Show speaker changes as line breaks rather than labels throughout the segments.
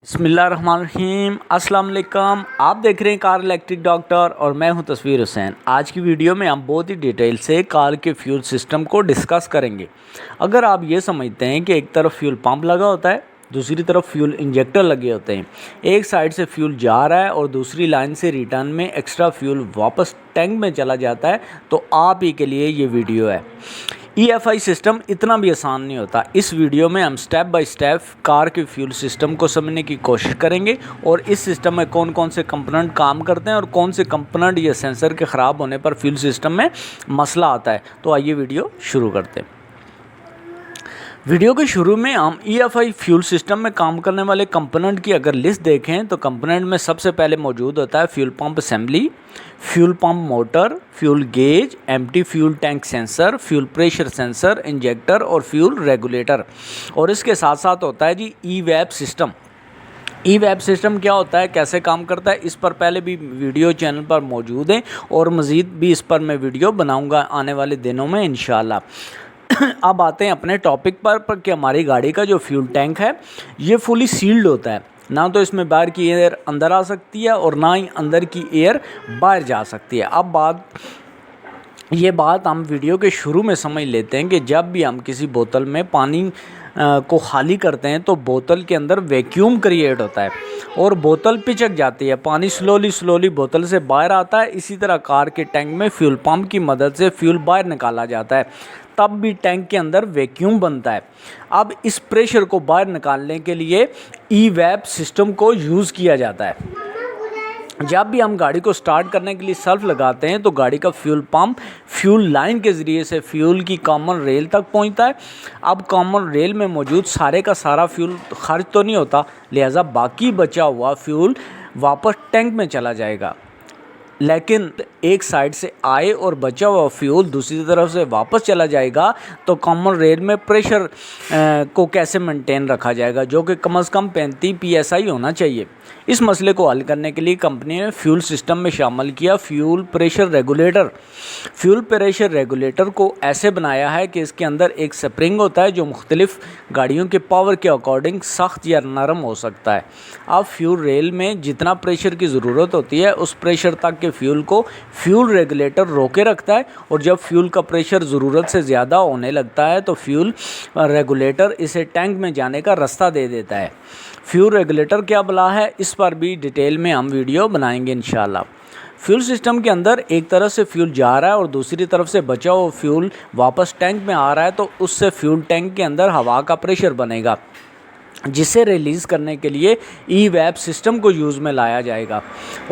बिस्मिल्लाहिर्रहमानिर्रहीम अस्सलाम वालेकुम। आप देख रहे हैं कार इलेक्ट्रिक डॉक्टर और मैं हूं तस्वीर हुसैन। आज की वीडियो में हम बहुत ही डिटेल से कार के फ्यूल सिस्टम को डिस्कस करेंगे। अगर आप ये समझते हैं कि एक तरफ फ्यूल पंप लगा होता है, दूसरी तरफ फ्यूल इंजेक्टर लगे होते हैं, एक साइड से फ्यूल जा रहा है और दूसरी लाइन से रिटर्न में एक्स्ट्रा फ्यूल वापस टैंक में चला जाता है, तो आप ही के लिए ये वीडियो है। EFI सिस्टम इतना भी आसान नहीं होता। इस वीडियो में हम स्टेप बाय स्टेप कार के फ्यूल सिस्टम को समझने की कोशिश करेंगे और इस सिस्टम में कौन कौन से कंपोनेंट काम करते हैं और कौन से कंपोनेंट या सेंसर के ख़राब होने पर फ्यूल सिस्टम में मसला आता है। तो आइए वीडियो शुरू करते हैं। वीडियो के शुरू में हम EFI फ्यूल सिस्टम में काम करने वाले कंपोनेंट की अगर लिस्ट देखें तो कंपोनेंट में सबसे पहले मौजूद होता है fuel pump assembly, fuel pump motor, fuel gauge, empty fuel tank sensor, fuel pressure sensor, injector और फ्यूल रेगुलेटर। और इसके साथ साथ होता है जी EVAP सिस्टम। EVAP सिस्टम क्या होता है, कैसे काम करता है, इस पर पहले भी वीडियो चैनल पर मौजूद है और मज़ीद भी इस पर मैं वीडियो बनाऊंगा आने वाले दिनों में इंशाल्लाह। अब आते हैं अपने टॉपिक पर कि हमारी गाड़ी का जो फ्यूल टैंक है ये फुली सील्ड होता है। ना तो इसमें बाहर की एयर अंदर आ सकती है और ना ही अंदर की एयर बाहर जा सकती है। अब ये बात हम वीडियो के शुरू में समझ लेते हैं कि जब भी हम किसी बोतल में पानी को खाली करते हैं तो बोतल के अंदर वैक्यूम क्रिएट होता है और बोतल पिचक जाती है, पानी स्लोली बोतल से बाहर आता है। इसी तरह कार के टैंक में फ्यूल पंप की मदद से फ्यूल बाहर निकाला जाता है, तब भी टैंक के अंदर वैक्यूम बनता है। अब इस प्रेशर को बाहर निकालने के लिए EVAP सिस्टम को यूज़ किया जाता है। जब भी हम गाड़ी को स्टार्ट करने के लिए सल्फ लगाते हैं तो गाड़ी का फ्यूल पंप फ्यूल लाइन के ज़रिए से फ्यूल की कॉमन रेल तक पहुंचता है। अब कॉमन रेल में मौजूद सारे का सारा फ्यूल खर्च तो नहीं होता, लिहाजा बाकी बचा हुआ फ्यूल वापस टैंक में चला जाएगा। लेकिन एक साइड से आए और बचा हुआ फ्यूल दूसरी तरफ से वापस चला जाएगा तो कॉमन रेल में प्रेशर को कैसे मेंटेन रखा जाएगा, जो कि कम से कम 35 PSI होना चाहिए। इस मसले को हल करने के लिए कंपनी ने फ्यूल सिस्टम में शामिल किया fuel pressure regulator. Fuel pressure regulator को ऐसे बनाया है कि इसके अंदर एक स्प्रिंग होता है जो मुख्तलिफ गाड़ियों के पावर के अकॉर्डिंग सख्त या नरम हो सकता है। अब फ्यूल रेल में जितना प्रेशर की ज़रूरत होती है उस प्रेशर तक के फ्यूल को फ्यूल रेगुलेटर रोके रखता है और जब फ्यूल का प्रेशर ज़रूरत से ज़्यादा होने लगता है तो फ्यूल रेगुलेटर इसे टैंक में जाने का रास्ता दे देता है। फ्यूल रेगुलेटर क्या बला है, इस पर भी डिटेल में हम वीडियो बनाएंगे इंशाल्लाह। फ्यूल सिस्टम के अंदर एक तरफ से फ्यूल जा रहा है और दूसरी तरफ से बचा हुआ फ्यूल वापस टैंक में आ रहा है, तो उससे फ्यूल टैंक के अंदर हवा का प्रेशर बनेगा जिसे रिलीज़ करने के लिए EVAP सिस्टम को यूज़ में लाया जाएगा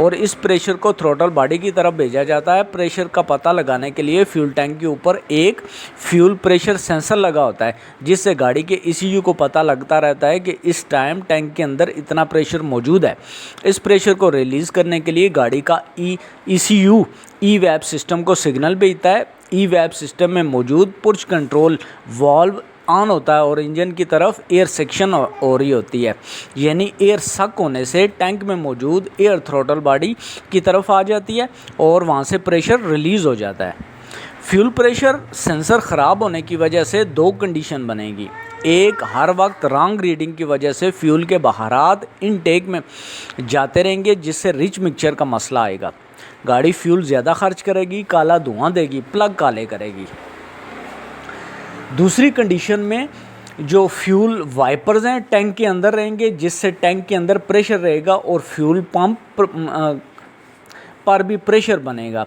और इस प्रेशर को थ्रोटल बॉडी की तरफ भेजा जाता है। प्रेशर का पता लगाने के लिए फ्यूल टैंक के ऊपर एक फ्यूल प्रेशर सेंसर लगा होता है जिससे गाड़ी के ECU को पता लगता रहता है कि इस टाइम टैंक के अंदर इतना प्रेशर मौजूद है। इस प्रेशर को रिलीज़ करने के लिए गाड़ी का ECU EVAP सिस्टम को सिग्नल भेजता है। EVAP सिस्टम में मौजूद पुश कंट्रोल वाल्व ऑन होता है और इंजन की तरफ एयर सेक्शन हो रही होती है, यानी एयर सक होने से टैंक में मौजूद एयर थ्रोटल बॉडी की तरफ आ जाती है और वहाँ से प्रेशर रिलीज़ हो जाता है। फ्यूल प्रेशर सेंसर ख़राब होने की वजह से दो कंडीशन बनेगी। एक, हर वक्त रॉन्ग रीडिंग की वजह से फ्यूल के बहारात इनटेक में जाते रहेंगे जिससे रिच मिक्सचर का मसला आएगा। गाड़ी फ्यूल ज़्यादा खर्च करेगी, काला धुआं देगी, प्लग काले करेगी। दूसरी कंडीशन में जो फ्यूल वाइपर्स हैं टैंक के अंदर रहेंगे जिससे टैंक के अंदर प्रेशर रहेगा और फ्यूल पंप पर भी प्रेशर बनेगा।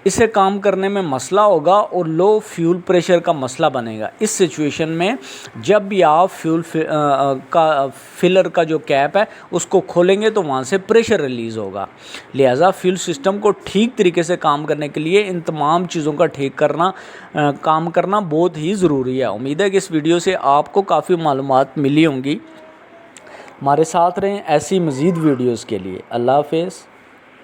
इससे काम करने में मसला होगा और लो फ्यूल प्रेशर का मसला बनेगा। इस सिचुएशन में जब भी आप फ्यूल का फिलर का जो कैप है उसको खोलेंगे तो वहाँ से प्रेशर रिलीज़ होगा। लिहाजा फ्यूल सिस्टम को ठीक तरीके से काम करने के लिए इन तमाम चीज़ों का काम करना बहुत ही ज़रूरी है। उम्मीद है कि इस वीडियो से आपको काफ़ी मालूमात मिली होंगी। हमारे साथ रहें ऐसी मज़ीद वीडियोज़ के लिए। अल्लाह हाफ़िज़।